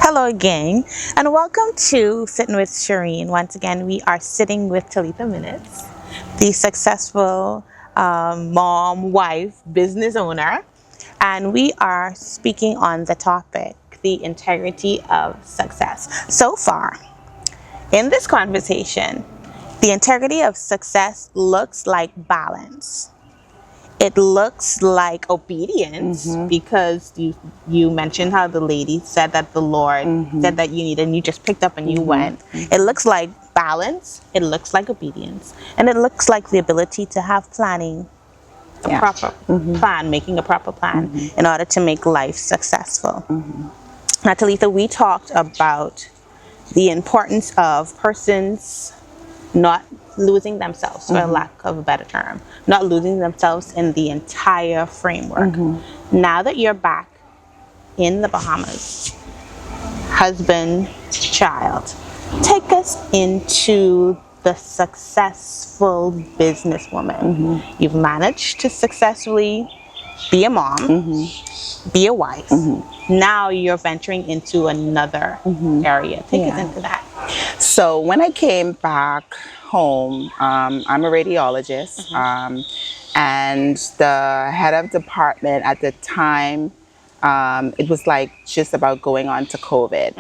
Hello again, and welcome to Sitting with Shireen. Once again, we are sitting with Johnson-Minnis, the successful mom, wife, business owner, and we are speaking on the topic, the integrity of success. So far, in this conversation, the integrity of success looks like balance. It looks like obedience because you mentioned how the lady said that the Lord said that you need and you just picked up and you went. It looks like balance, it looks like obedience, and it looks like the ability to have planning, a proper plan, making a proper plan in order to make life successful. Now, Talietha, we talked about the importance of persons not losing themselves, for lack of a better term, not losing themselves in the entire framework. Now that you're back in the Bahamas, husband, child, take us into the successful businesswoman. You've managed to successfully be a mom, be a wife. Now you're venturing into another area. Take us into that. So when I came back home, I'm a radiologist, and the head of department at the time, it was like just about going on to COVID,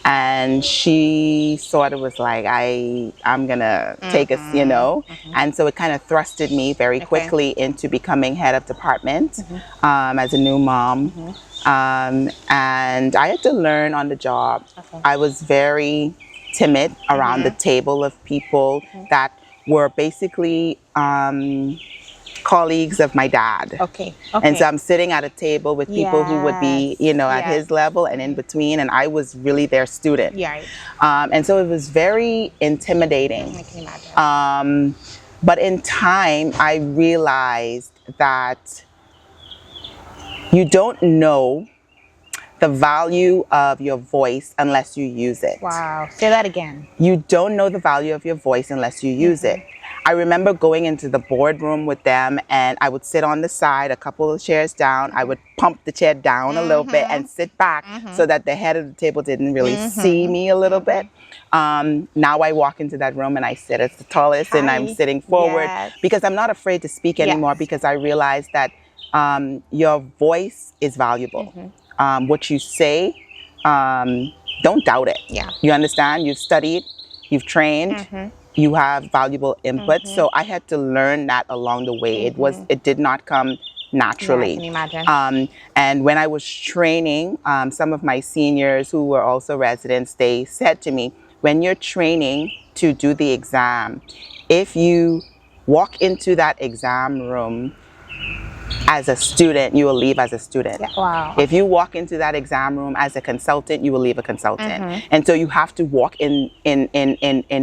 and she sort of was like, I'm gonna take us, and so it kind of thrusted me very quickly into becoming head of department as a new mom, and I had to learn on the job. I was very timid around the table of people that were basically colleagues of my dad. And so I'm sitting at a table with people who would be, at his level and in between, and I was really their student. And so it was very intimidating. I can imagine. But in time, I realized that you don't know the value of your voice unless you use it. Wow. Say that again. You don't know the value of your voice unless you use it. I remember going into the boardroom with them, and I would sit on the side, a couple of chairs down. I would pump the chair down a little bit and sit back so that the head of the table didn't really see me a little bit. Now I walk into that room and I sit as the tallest and I'm sitting forward because I'm not afraid to speak anymore because I realize that your voice is valuable. What you say, don't doubt it. You understand? You've studied, you've trained, you have valuable input. So I had to learn that along the way. It did not come naturally. Yeah, I can imagine. And when I was training, some of my seniors who were also residents, they said to me, when you're training to do the exam, if you walk into that exam room as a student, you will leave as a student. Wow. If you walk into that exam room as a consultant, you will leave a consultant. And so you have to walk in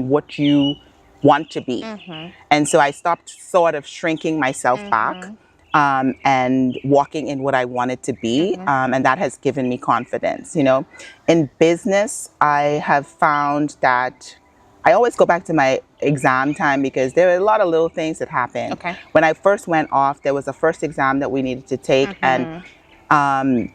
what you want to be. And so I stopped sort of shrinking myself back and walking in what I wanted to be. And that has given me confidence. In business, I have found that I always go back to my exam time because there are a lot of little things that happen. When I first went off, there was a first exam that we needed to take, and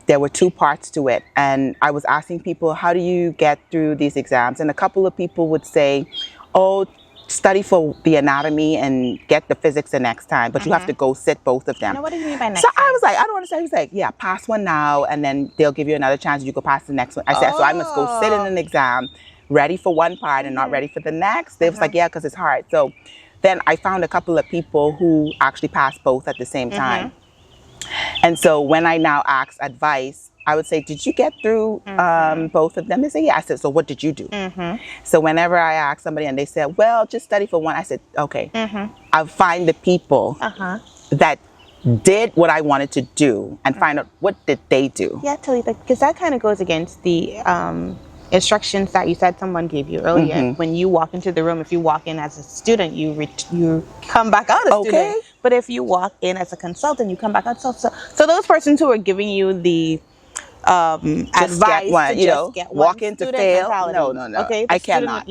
there were 2 parts to it. And I was asking people, how do you get through these exams? And a couple of people would say, oh, study for the anatomy and get the physics the next time, but you have to go sit both of them. Now, what do you mean by next So time? I was like, I don't understand. He was like, yeah, pass one now, and then they'll give you another chance. You go pass the next one. I said, so I must go sit in an exam ready for one part and not ready for the next. They was like, yeah, because it's hard. So then I found a couple of people who actually passed both at the same time. And so when I now ask advice, I would say, did you get through both of them? They say, yeah. I said, so what did you do? So whenever I ask somebody and they said, well, just study for one, I said, okay, I'll find the people that did what I wanted to do and find out what did they do. Yeah, Talietha, because that kind of goes against the instructions that you said someone gave you earlier. When you walk into the room, if you walk in as a student, you come back out a student. But if you walk in as a consultant, you come back out. So those persons who are giving you the advice one, to just get one walk in to student fail. mentality. No. Okay, I cannot.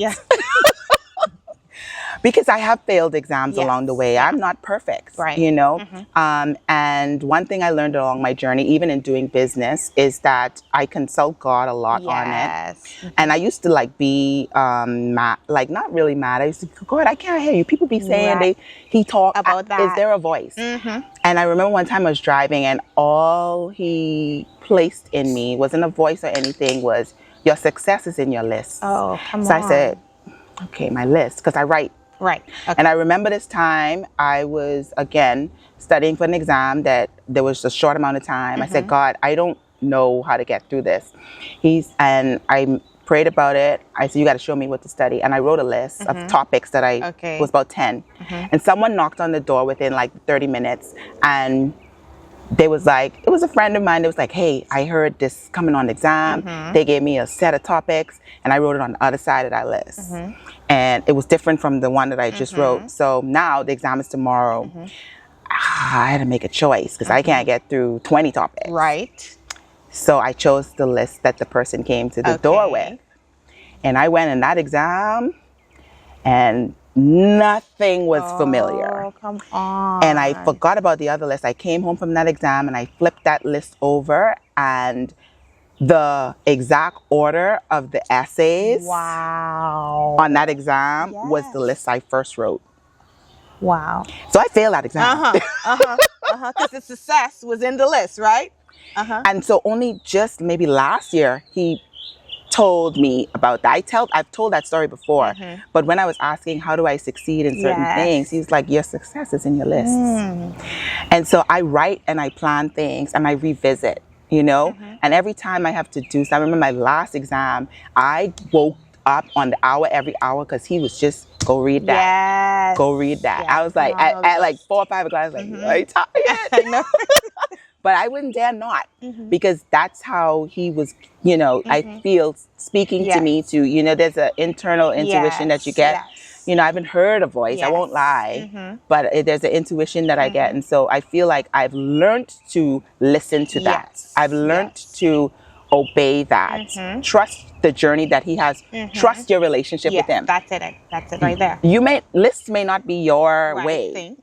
Because I have failed exams Yes. along the way. I'm not perfect, Right. you know? And one thing I learned along my journey, even in doing business, is that I consult God a lot on it. And I used to like be mad, like not really mad. I used to go, God, I can't hear you. People be saying he talk about that. Is there a voice? And I remember one time I was driving and all he placed in me wasn't a voice or anything, was your success is in your list. Oh, come on. So I said, okay, my list, because I write. Right. Okay. And I remember this time I was, again, studying for an exam that there was a short amount of time. I said, God, I don't know how to get through this. And I prayed about it. I said, you got to show me what to study. And I wrote a list of topics that was about 10. And someone knocked on the door within like 30 minutes. And they was like, it was a friend of mine that was like, hey, I heard this coming on the exam. They gave me a set of topics and I wrote it on the other side of that list. And it was different from the one that I just wrote. So now the exam is tomorrow. I had to make a choice because I can't get through 20 topics. Right. So I chose the list that the person came to the door with. And I went in that exam and nothing was familiar. Oh, come on. And I forgot about the other list. I came home from that exam and I flipped that list over, and the exact order of the essays on that exam was the list I first wrote. Wow. So I failed that exam. Because the success was in the list, right? And so only just maybe last year he told me about that. I've told that story before, but when I was asking how do I succeed in certain things, he's like, your success is in your lists. And so I write and I plan things and I revisit, you know, and every time I have to do something. I remember my last exam, I woke up on the hour every hour because he was just, go read that, go read that. I was like, at like 4 or 5 o'clock, I was like, are you tired? I know. But I wouldn't dare not, because that's how he was, you know, I feel speaking to me to, you know, there's an internal intuition that you get. You know, I haven't heard a voice, I won't lie, but there's an intuition that I get. And so I feel like I've learned to listen to that. I've learned to obey that. Trust the journey that he has. Trust your relationship with him. That's it. That's it right there. Lists may not be your way,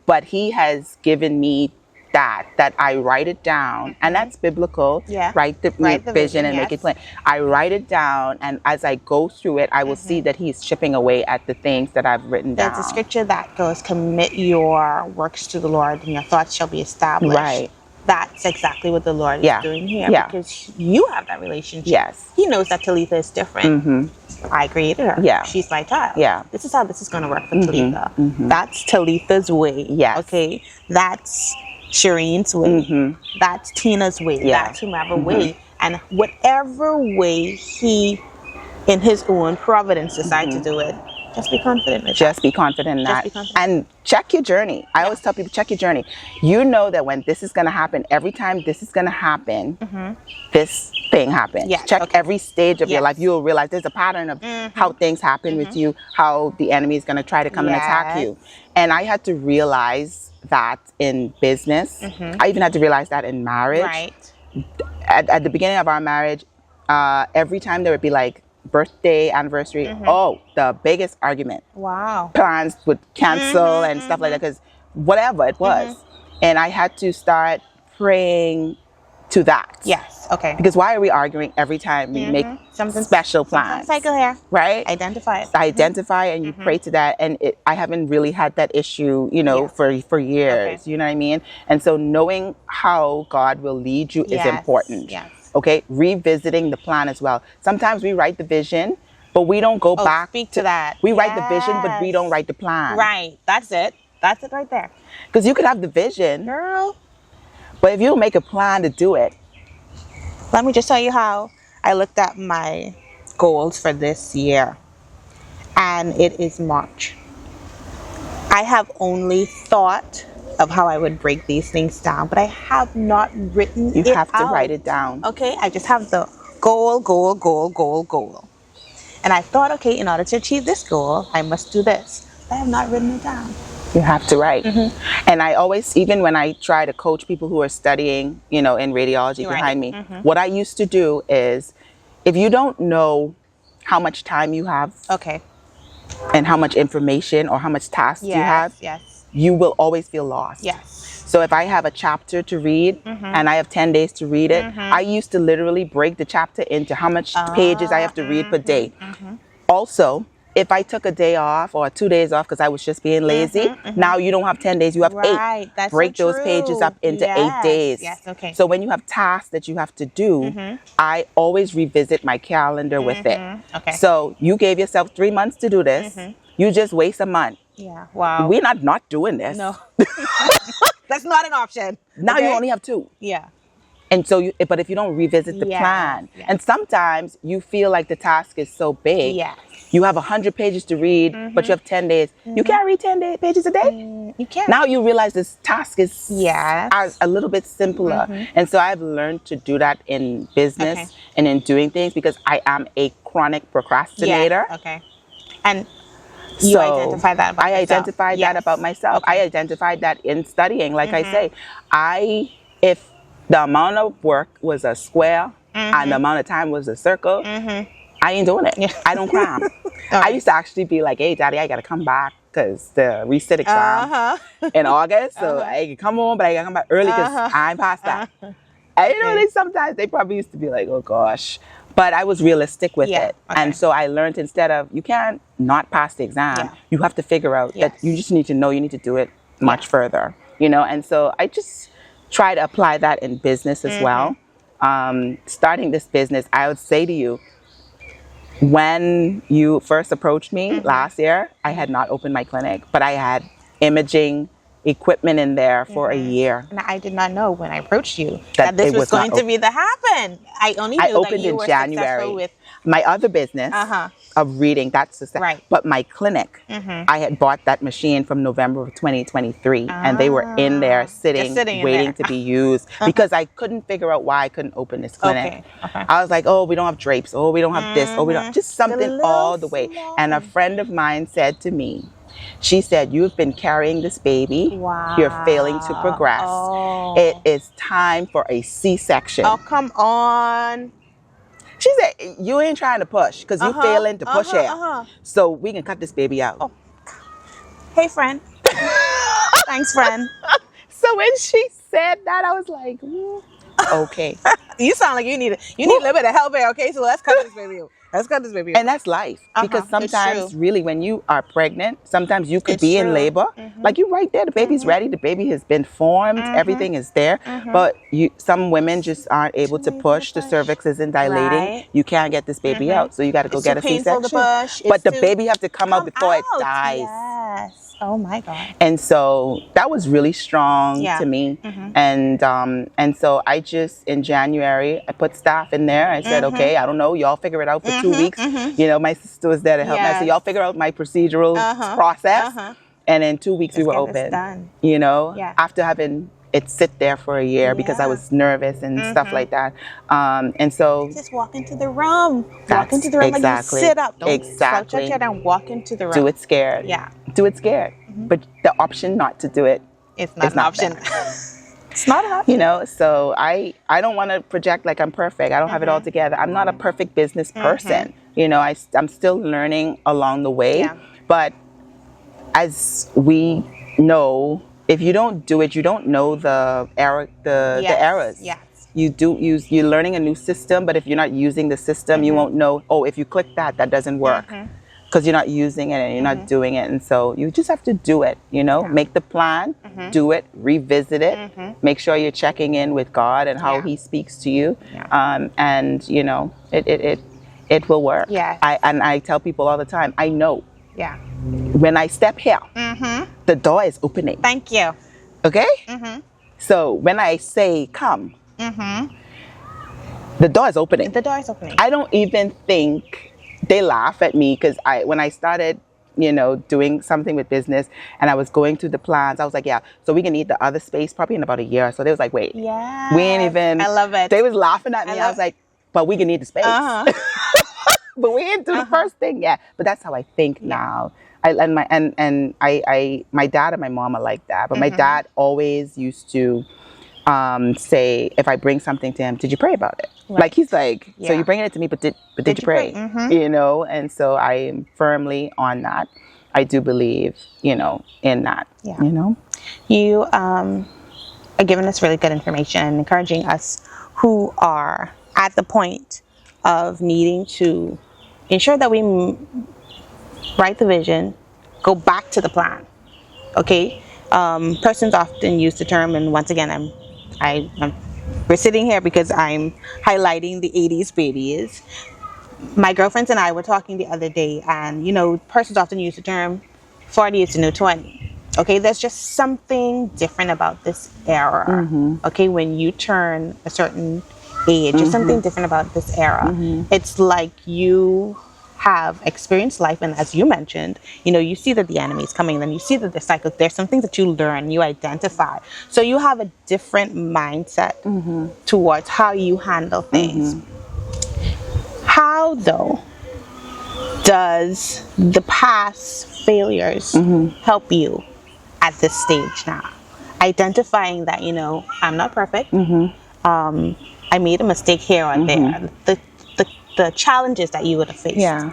but he has given me that I write it down, and that's biblical. Write the vision and make it plain. I write it down, and as I go through it, I will see that he's chipping away at the things that I've written down. There's a scripture that goes, commit your works to the Lord and your thoughts shall be established. Right. That's exactly what the Lord is doing here, because you have that relationship. He knows that Talietha is different. I created her. She's my child. This is how this is going to work for Talietha. That's Talitha's way. Okay. That's Shireen's way. That's Tina's way. That's whomever way. And whatever way he, in his own providence, decides to do it, just be confident with Just be confident in that. And check your journey. I always tell people, check your journey. You know that when this is going to happen, every time this is going to happen, this thing happens. Check every stage of your life. You'll realize there's a pattern of how things happen with you, how the enemy is going to try to come and attack you. And I had to realize that in business. I even had to realize that in marriage. At the beginning of our marriage, every time there would be like birthday, anniversary, the biggest argument. Plans would cancel and stuff like that, because whatever it was. And I had to start praying to that. Because why are we arguing every time we make something special plans? Cycle here. Right? Identify it. Identify, and you pray to that. And I haven't really had that issue, you know, for years. You know what I mean? And so knowing how God will lead you is important. Okay? Revisiting the plan as well. Sometimes we write the vision, but we don't go back to that. We write the vision, but we don't write the plan. Right. That's it. That's it right there. Because you could have the vision, girl, but if you don't make a plan to do it. Let me just tell you how I looked at my goals for this year. And it is March. I have only thought of how I would break these things down, but I have not written it out. You have to write it down. Okay? I just have the goal. And I thought, okay, in order to achieve this goal, I must do this. I have not written it down. You have to write. And I always, even when I try to coach people who are studying, you know, in radiology behind me, what I used to do is, if you don't know how much time you have, and how much information or how much tasks you have, Yes. you will always feel lost. Yes. So if I have a chapter to read and I have 10 days to read it, I used to literally break the chapter into how much pages I have to read per day. Also, if I took a day off or 2 days off because I was just being lazy, now you don't have 10 days, you have 8. That's break so those pages up into 8 days. Yes, okay. So when you have tasks that you have to do, I always revisit my calendar with it. Okay. So you gave yourself 3 months to do this. You just waste a month. Yeah. Wow. We're not doing this. No. That's not an option. Now Okay? you only have 2. Yeah. And so, but if you don't revisit the plan, and sometimes you feel like the task is so big, Yes. you have 100 pages to read, but you have 10 days. You can't read 10 pages a day. You can't. Now you realize this task is Yes. a little bit simpler. And so I've learned to do that in business and in doing things because I am a chronic procrastinator. Yeah. Okay. And you identify that about I identified that about myself. Okay. I identified that in studying. Like I say, if the amount of work was a square and the amount of time was a circle, I ain't doing it. I don't cram. I used to actually be like, hey, Daddy, I got to come back because the resit exam in August. So I can come home, but I got to come back early because I'm past that. And you know, sometimes they probably used to be like, oh, gosh. But I was realistic with it. And so I learned instead of, you can't not pass the exam. You have to figure out that you just need to know you need to do it much further. You know, and so I just try to apply that in business as well. Starting this business, I would say to you, when you first approached me last year, I had not opened my clinic, but I had imaging equipment in there for a year. And I did not know when I approached you that this was going to be the happen. I only knew opened that you in were January. successful with my other business of reading. That's success. Right. But my clinic, I had bought that machine from November of 2023, and they were in there sitting waiting to be used because I couldn't figure out why I couldn't open this clinic. I was like, oh, we don't have drapes. Oh, we don't have this. Oh, we don't just something all the way. And a friend of mine said to me, she said, you've been carrying this baby. Wow. You're failing to progress. Oh. It is time for a C-section. Oh, come on. She said, you ain't trying to push because you're failing to push it. So we can cut this baby out. Oh. Hey, friend. Thanks, friend. So when she said that, I was like, okay. You sound like you need a little bit of help here. Okay, so let's cut this baby out. Let's cut this baby out. And that's life. Because sometimes really when you are pregnant, sometimes you could be in labor. Like you're right there. The baby's ready. The baby has been formed. Everything is there. But some women just aren't able to push. The cervix isn't dilating. Right. You can't get this baby out. So you got to go get a C-section. Push. But the baby have to come out before it dies. Yes. Oh my God. And so that was really strong to me. And so I just, in January, I put staff in there. I said, okay, I don't know, y'all figure it out for 2 weeks. You know, my sister was there to help me. So y'all figure out my procedural process. And in 2 weeks we were open. You know, after having it sit there for a year because I was nervous and stuff like that. And so just walk into the room. Walk into the room. Exactly. Like you sit up. Don't slouch your chair down. Walk into the room. Do it scared. Yeah. Do it scared. But the option not to do it, it's not an option. It's not an option. You know, so I don't want to project like I'm perfect. I don't have it all together. I'm not a perfect business person. You know, I'm still learning along the way. Yeah. But as we know, if you don't do it, you don't know the errors. Yes. You're learning a new system, but if you're not using the system, you won't know, oh, if you click that doesn't work. Because you're not using it and you're not doing it. And so you just have to do it, you know, make the plan, do it, revisit it, make sure you're checking in with God and how he speaks to you. And, you know, it will work. Yeah. I tell people all the time, I know. Yeah. When I step here, the door is opening. Thank you. Okay? So when I say come, the door is opening. The door is opening. I don't even think they laugh at me because when I started, you know, doing something with business and I was going through the plans, I was like, yeah, so we can need the other space probably in about a year. So they was like, wait, we ain't even. I love it. They was laughing at me. I was like, but we can need the space. But we ain't do the first thing yet. But that's how I think now. My dad and my mom are like that. But my dad always used to say, if I bring something to him, did you pray about it? Right. Like, he's like, so Yeah. you're bringing it to me, but did you pray? You know, and so I am firmly on that. I do believe, you know, in that. Yeah. You know, You are giving us really good information and encouraging us who are at the point of needing to ensure that we write the vision, go back to the plan. Okay, persons often use the term, and once again, we're sitting here because I'm highlighting the 80s babies. My girlfriends and I were talking the other day, and you know, persons often use the term 40 is the new 20. Okay, there's just something different about this era. Okay, when you turn a certain age, there's something different about this era. It's like you have experienced life, and as you mentioned, you know, you see that the enemy is coming, then you see that the cycle, there's some things that you learn, you identify. So you have a different mindset towards how you handle things. How, though, does the past failures help you at this stage now? Identifying that, you know, I'm not perfect. I made a mistake here or there. The challenges that you would have faced. Yeah.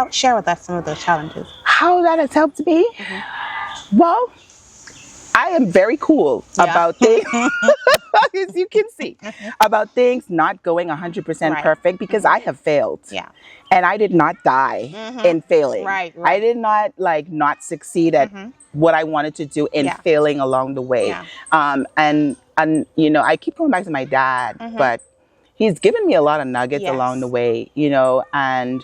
Share with us some of those challenges. how that has helped me? Well, I am very cool about things, as you can see, about things not going 100% perfect, because I have failed. Yeah. And I did not die in failing. Right. I did not not succeed at what I wanted to do in failing along the way. And you know, I keep going back to my dad, but he's given me a lot of nuggets along the way, you know. And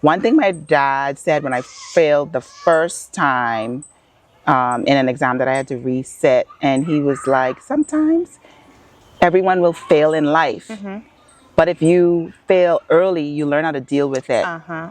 one thing my dad said when I failed the first time in an exam that I had to resit, and he was like, sometimes everyone will fail in life. But if you fail early, you learn how to deal with it.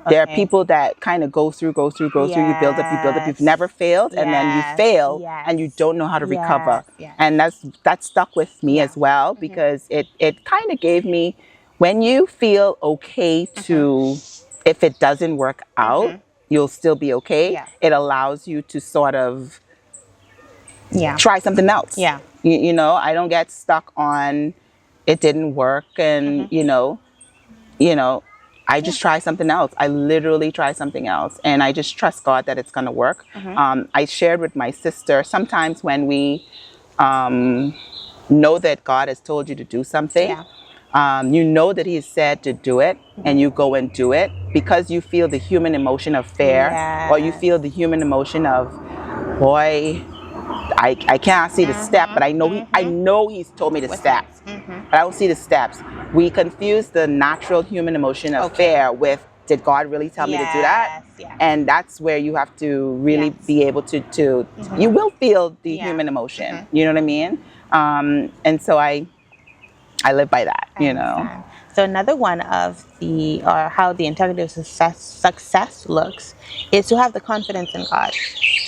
There are people that kind of go through, you build up. You've never failed, and then you fail, and you don't know how to recover. And that stuck with me as well, because it kind of gave me, when you feel okay to, if it doesn't work out, you'll still be okay. It allows you to sort of try something else. You know, I don't get stuck on, it didn't work, and you know, I just try something else. I literally try something else, and I just trust God that it's going to work. I shared with my sister, sometimes when we know that God has told you to do something, you know that He has said to do it, and you go and do it because you feel the human emotion of fear, or you feel the human emotion of, boy, I can't see the step, but I know He's told me the step, but I don't see the steps. We confuse the natural human emotion of fear with, did God really tell me to do that? And that's where you have to really be able to you will feel the human emotion. You know what I mean? And so I live by that, you know. So another one of the, or how the integrity of success looks, is to have the confidence in God.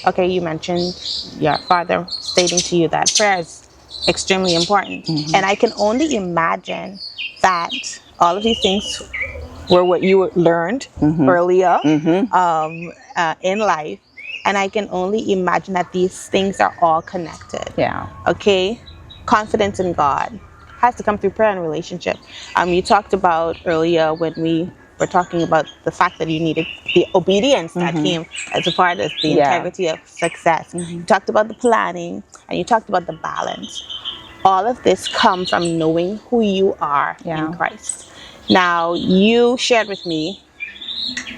Okay, you mentioned your father stating to you that prayer is extremely important. And I can only imagine that all of these things were what you learned earlier in life. And I can only imagine that these things are all connected. Okay, confidence in God has to come through prayer and relationship. You talked about earlier, when we were talking about the fact that you needed the obedience that came as a part of the integrity of success. You talked about the planning, and you talked about the balance. All of this comes from knowing who you are in Christ. Now, you shared with me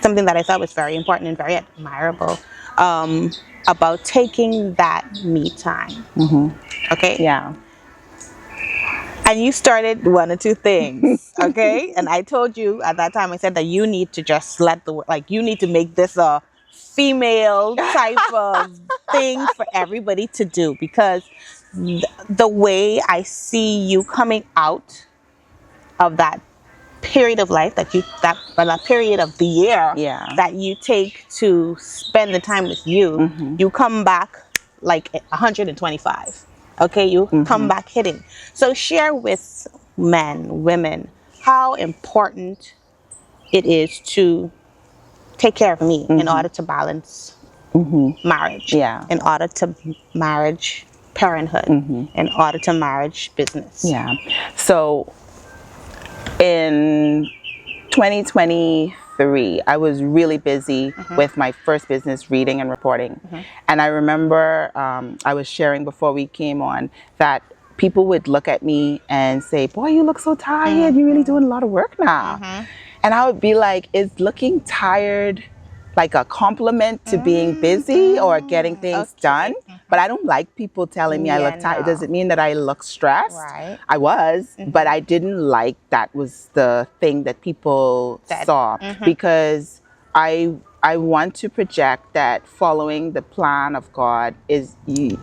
something that I thought was very important and very admirable, about taking that me time. Okay? And you started one or two things, okay? And I told you at that time, I said that you need to just let you need to make this a female type of thing for everybody to do, because the way I see you coming out of that period of life that period of the year that you take to spend the time with you, you come back like 125. Okay, you come back hitting. So share with men, women, how important it is to take care of me in order to balance marriage, in order to parenthood in order to marriage business? Yeah. So in 2023, I was really busy with my first business, reading and reporting. And I remember I was sharing before we came on that people would look at me and say, boy, you look so tired. You're really doing a lot of work now. And I would be like, is looking tired like a compliment to being busy or getting things done? But I don't like people telling me I look tired. It doesn't mean that I look stressed. Right. I was, but I didn't like that was the thing that people saw, because I want to project that following the plan of God is you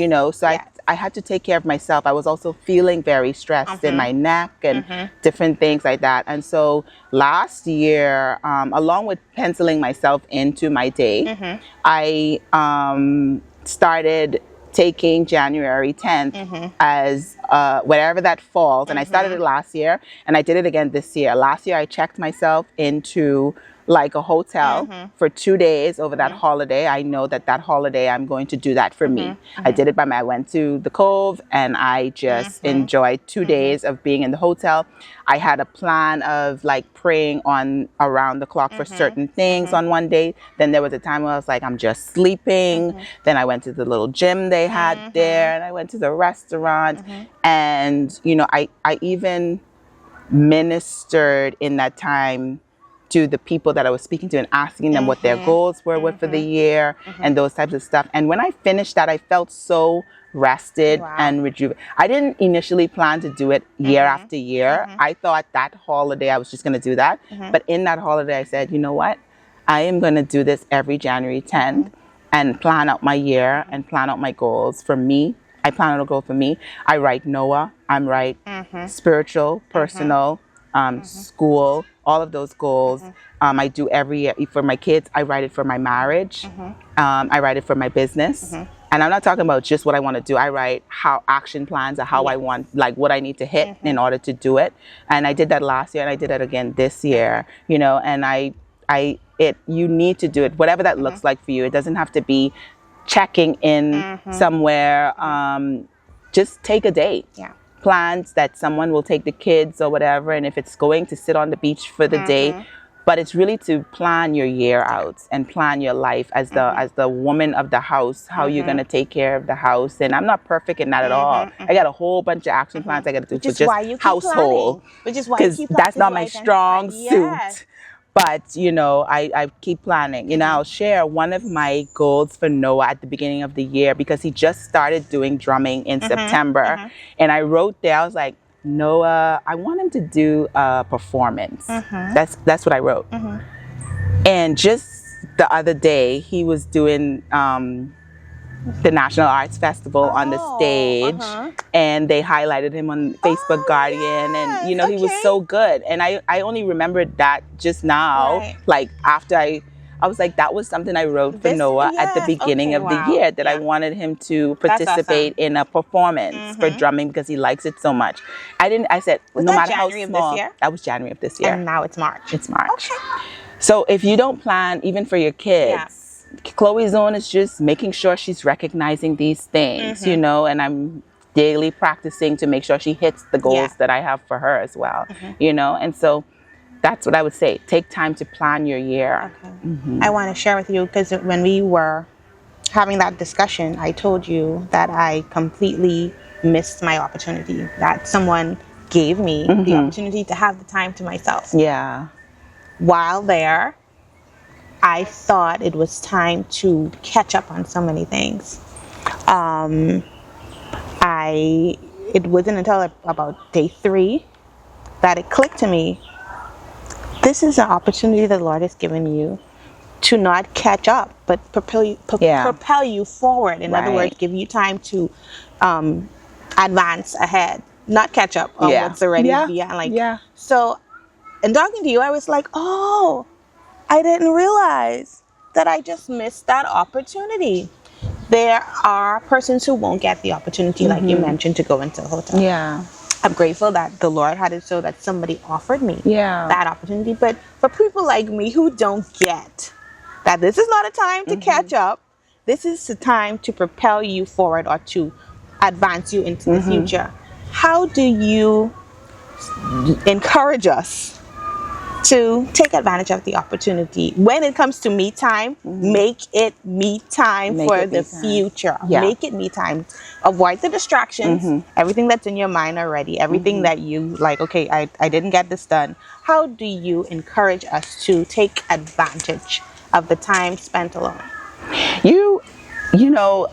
know, so I had to take care of myself. I was also feeling very stressed in my neck and different things like that. And so last year, along with penciling myself into my day, I started taking January 10th as whatever that falls. And I started it last year and I did it again this year. Last year I checked myself into like a hotel for 2 days over that holiday. I know that that holiday I'm going to do that for me. I did it I went to the Cove and I just enjoyed 2 days of being in the hotel. I had a plan of like praying on around the clock for certain things on one day. Then there was a time where I was like, I'm just sleeping. Then I went to the little gym they had there and I went to the restaurant. And, you know, I even ministered in that time to the people that I was speaking to and asking them what their goals were for the year and those types of stuff. And when I finished that, I felt so rested and rejuvenated. I didn't initially plan to do it year after year. I thought that holiday I was just going to do that. But in that holiday, I said, you know what? I am going to do this every January 10th and plan out my year and plan out my goals for me. I plan out a goal for me. I write Noah. I'm write spiritual, personal, school, all of those goals. I do every year for my kids. I write it for my marriage. I write it for my business. And I'm not talking about just what I want to do. I write how action plans or how I want, like what I need to hit in order to do it. And I did that last year and I did it again this year, you know, and you need to do it, whatever that looks like for you. It doesn't have to be checking in somewhere. Just take a date. Plans that someone will take the kids or whatever, and if it's going to sit on the beach for the day, but it's really to plan your year out and plan your life as the woman of the house, how you're going to take care of the house. And I'm not perfect in that at all. I got a whole bunch of action plans I got to do for just household, because that's not my strong suit. But, you know, I keep planning. You know, I'll share one of my goals for Noah at the beginning of the year, because he just started doing drumming in September. And I wrote there, I was like, Noah, I want him to do a performance. That's what I wrote. And just the other day, he was doing the National Arts Festival on the stage, and they highlighted him on Facebook Guardian, and you know, he was so good. And I only remembered that just now, like after I was like, that was something I wrote for Noah at the beginning of the year, that I wanted him to participate in a performance for drumming because he likes it so much. I said, no matter how small. That was January of this year. And now it's March. It's March. So if you don't plan, even for your kids, Chloe's zone is just making sure she's recognizing these things, you know, and I'm daily practicing to make sure she hits the goals that I have for her as well, you know. And so that's what I would say. Take time to plan your year. I want to share with you, because when we were having that discussion, I told you that I completely missed my opportunity, that someone gave me the opportunity to have the time to myself. While there, I thought it was time to catch up on so many things. It wasn't until about day 3 that it clicked to me. This is an opportunity the Lord has given you to not catch up, but propel you forward. In other words, give you time to advance ahead, not catch up on what's already beyond. So, in talking to you, I was like, oh, I didn't realize that I just missed that opportunity. There are persons who won't get the opportunity, like you mentioned, to go into a hotel. I'm grateful that the Lord had it so that somebody offered me that opportunity. But for people like me who don't get that this is not a time to catch up, this is the time to propel you forward or to advance you into the future. How do you encourage us to take advantage of the opportunity? When it comes to me time, make it me time for the future. Make it me time. Avoid the distractions, everything that's in your mind already, everything that you like, okay, I didn't get this done. How do you encourage us to take advantage of the time spent alone? You know,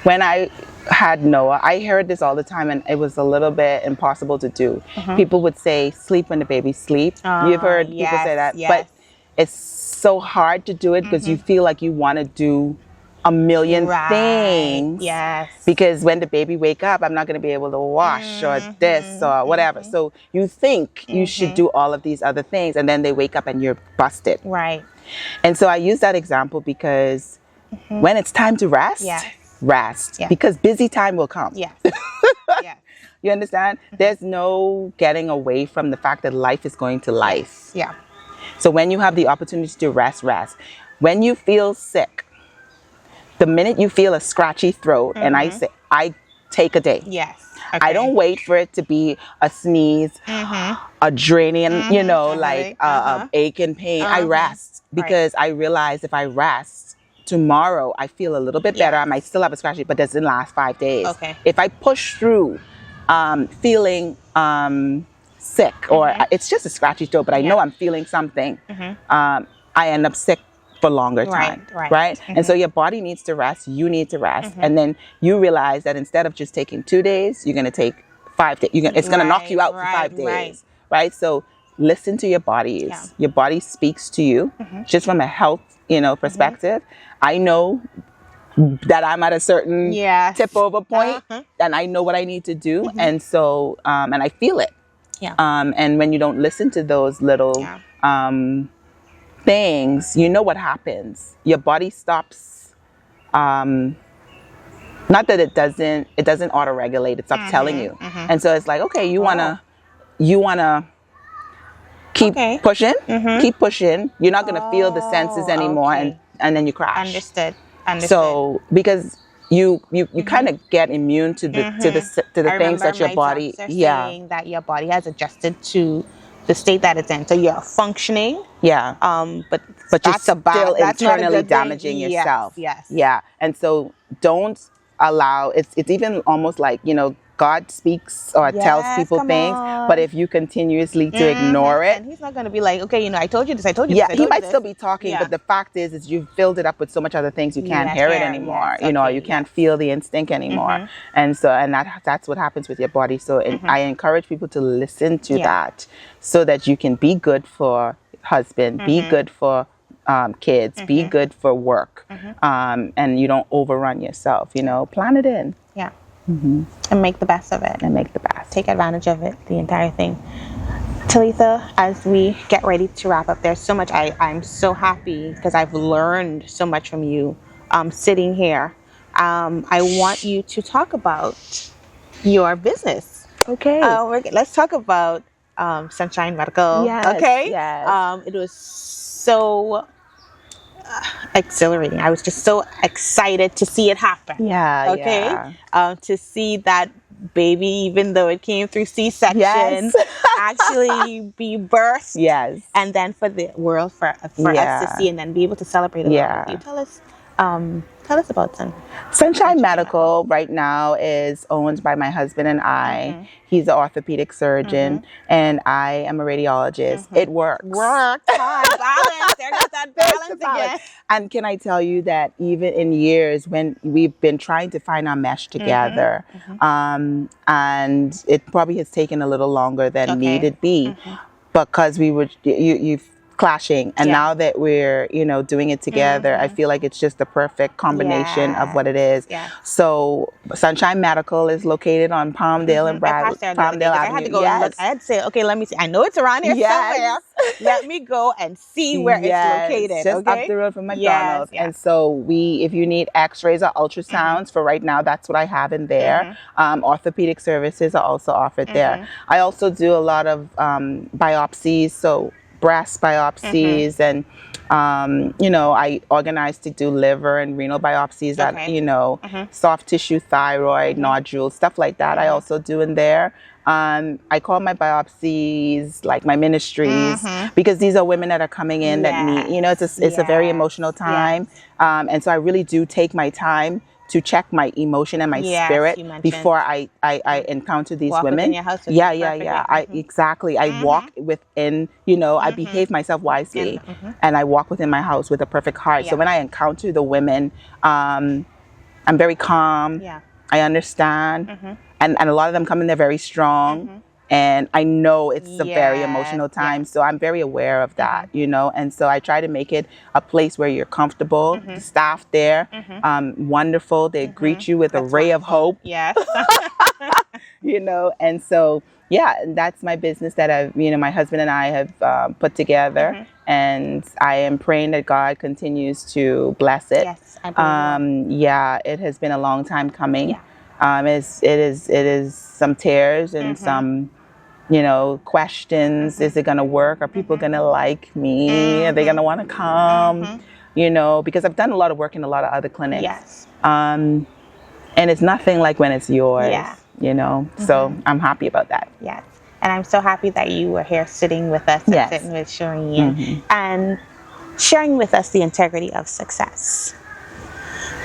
when I had Noah, I heard this all the time, and it was a little bit impossible to do. People would say, sleep when the baby sleeps. You've heard people say that, but it's so hard to do it because you feel like you want to do a million things. Because when the baby wake up, I'm not going to be able to wash or this or whatever. So you think you should do all of these other things, and then they wake up and you're busted. And so I use that example because when it's time to rest, rest, because busy time will come. You understand? There's no getting away from the fact that life is going to life. So when you have the opportunity to rest, rest. When you feel sick, the minute you feel a scratchy throat, and I say, I take a day. I don't wait for it to be a sneeze, a draining, you know, like a ache and pain. I rest because I realize if I rest, tomorrow I feel a little bit better. I might still have a scratchy, but doesn't last 5 days. If I push through feeling sick, or it's just a scratchy throat, but I know I'm feeling something, I end up sick for longer time, right? And so your body needs to rest, you need to rest, and then you realize that instead of just taking 2 days, you're going to take 5 days. It's going to knock you out for 5 days, right? So listen to your bodies. Your body speaks to you, just from a health, perspective. I know that I'm at a certain tip over point, and I know what I need to do, and so and I feel it. And when you don't listen to those little things, you know what happens. Your body stops. Not that it doesn't auto-regulate. It stops telling you, and so it's like, okay, you wanna keep pushing, keep pushing. You're not gonna feel the senses anymore, and then you crash. Understood. So because you kind of get immune to the things that your body saying that your body has adjusted to the state that it's in, so you're functioning, but you're still internally damaging yourself. And so don't allow it's even almost like, God speaks or tells people things, but if you continuously to ignore it, and he's not going to be like, okay, I told you this, I told you this. He might still be talking, but the fact is you've filled it up with so much other things, you can't hear it anymore. You can't feel the instinct anymore. And so, and that's what happens with your body. So I encourage people to listen to that, so that you can be good for husband, be good for kids, be good for work, and you don't overrun yourself. Plan it in. And make the best of it. Take advantage of it, the entire thing. Talietha, as we get ready to wrap up, there's so much. I'm so happy because I've learned so much from you sitting here. I want you to talk about your business. Let's talk about Sunshine Medical. It was so exhilarating. I was just so excited to see it happen. To see that baby, even though it came through C-section, actually be birthed. And then for the world, for us to see, and then be able to celebrate it with you. Tell us about Sunshine Medical right now is owned by my husband and I. He's an orthopedic surgeon, and I am a radiologist. It works. Balance. There goes that balance again. And can I tell you that even in years when we've been trying to find our mesh together, and it probably has taken a little longer than needed be, because we were you've clashing, and now that we're doing it together, I feel like it's just the perfect combination of what it is. So Sunshine Medical is located on Palmdale and Palmdale Avenue. I had to go and look. I had to say, okay, let me see. I know it's around here somewhere. Let me go and see where it's located. Just up the road from McDonald's. And so if you need x-rays or ultrasounds, for right now, that's what I have in there. Orthopedic services are also offered there. I also do a lot of biopsies, so breast biopsies and You know, I organized to do liver and renal biopsies that, Okay. you know, soft tissue, thyroid, nodules, stuff like that. I also do in there. I call my biopsies like my ministries because these are women that are coming in that need, you know, it's a very emotional time. And so I really do take my time to check my emotion and my spirit before I encounter these Walk women. within your house with Yeah, the yeah, perfect yeah. way. Exactly. I walk within, you know, I behave myself wisely and I walk within my house with a perfect heart. So when I encounter the women, I'm very calm. Yeah. I understand. And a lot of them come in there very strong. And I know it's a very emotional time. So I'm very aware of that, you know. And so I try to make it a place where you're comfortable. The staff there, wonderful. They greet you with a ray of hope. Yes. You know, and so yeah, and that's my business that I've, you know, my husband and I have put together, and I am praying that God continues to bless it. Yes, I believe yeah, it has been a long time coming. It is some tears and some, you know, questions. Is it going to work? Are people going to like me? Are they going to want to come? You know, because I've done a lot of work in a lot of other clinics. Yes. And it's nothing like when it's yours. Yeah. You know, so I'm happy about that. Yes. And I'm so happy that you were here sitting with us and sitting with Shireen and sharing with us the integrity of success.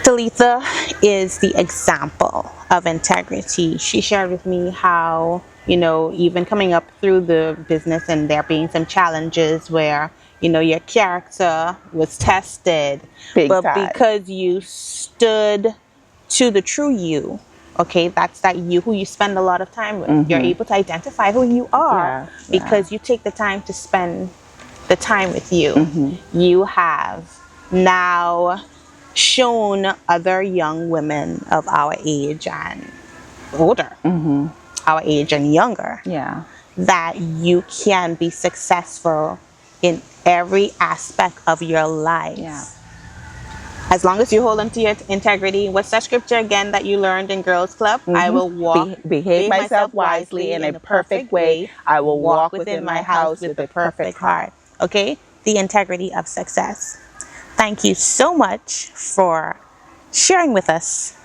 Talietha is the example of integrity. She shared with me how, you know, even coming up through the business and there being some challenges where, you know, your character was tested. But because you stood to the true you, okay, that's that you who you spend a lot of time with. You're able to identify who you are because you take the time to spend the time with you. You have now shown other young women of our age and older, our age and younger, that you can be successful in every aspect of your life. As long as you hold on to your integrity. What's that scripture again that you learned in Girls Club? I will behave myself wisely in a perfect way. I will walk within my house with a perfect heart. Okay? The integrity of success. Thank you so much for sharing with us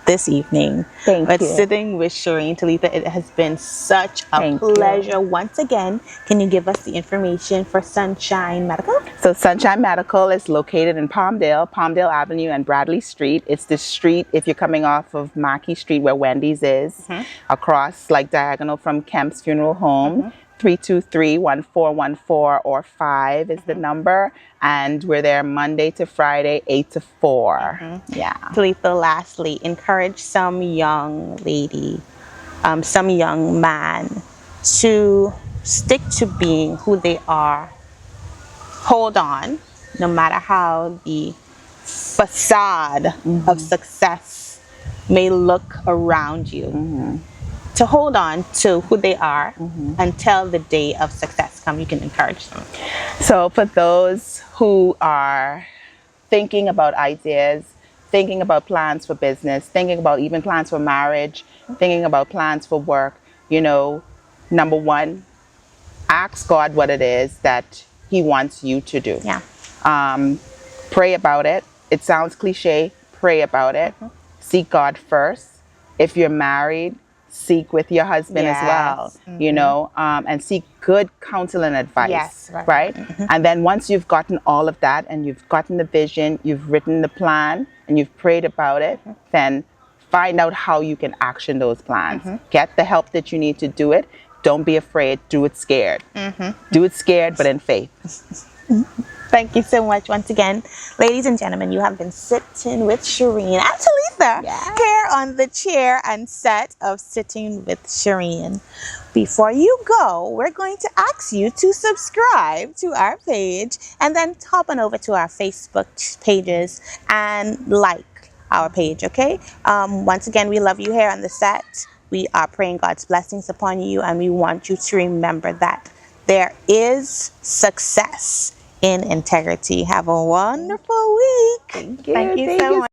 this evening. Thank you. Sitting with Shireen. Talietha, it has been such a pleasure. Once again, can you give us the information for Sunshine Medical? So Sunshine Medical is located in Palmdale Avenue and Bradley Street. It's the street, if you're coming off of Mackey Street where Wendy's is, across, like diagonal from Kemp's Funeral Home. 323-1414 or 5 is the number, and we're there Monday to Friday 8 to 4. Yeah. Talietha, lastly, encourage some young lady, some young man to stick to being who they are. Hold on, no matter how the facade of success may look around you. To hold on to who they are until the day of success comes. You can encourage them. So for those who are thinking about ideas, thinking about plans for business, thinking about even plans for marriage, thinking about plans for work, you know, number one, ask God what it is that He wants you to do. Pray about it. It sounds cliche. Pray about it. Seek God first. If you're married, seek with your husband as well, you know, and seek good counsel and advice, right? And then once you've gotten all of that and you've gotten the vision, you've written the plan and you've prayed about it, then find out how you can action those plans. Get the help that you need to do it. Don't be afraid. Do it scared. Do it scared, but in faith. Thank you so much once again. Ladies and gentlemen, you have been sitting with Shireen and Talietha here on the chair and set of Sitting with Shireen. Before you go, we're going to ask you to subscribe to our page and then hop on over to our Facebook pages and like our page, okay? Once again, we love you here on the set. We are praying God's blessings upon you, and we want you to remember that there is success in integrity. Have a wonderful week. Thank you so much.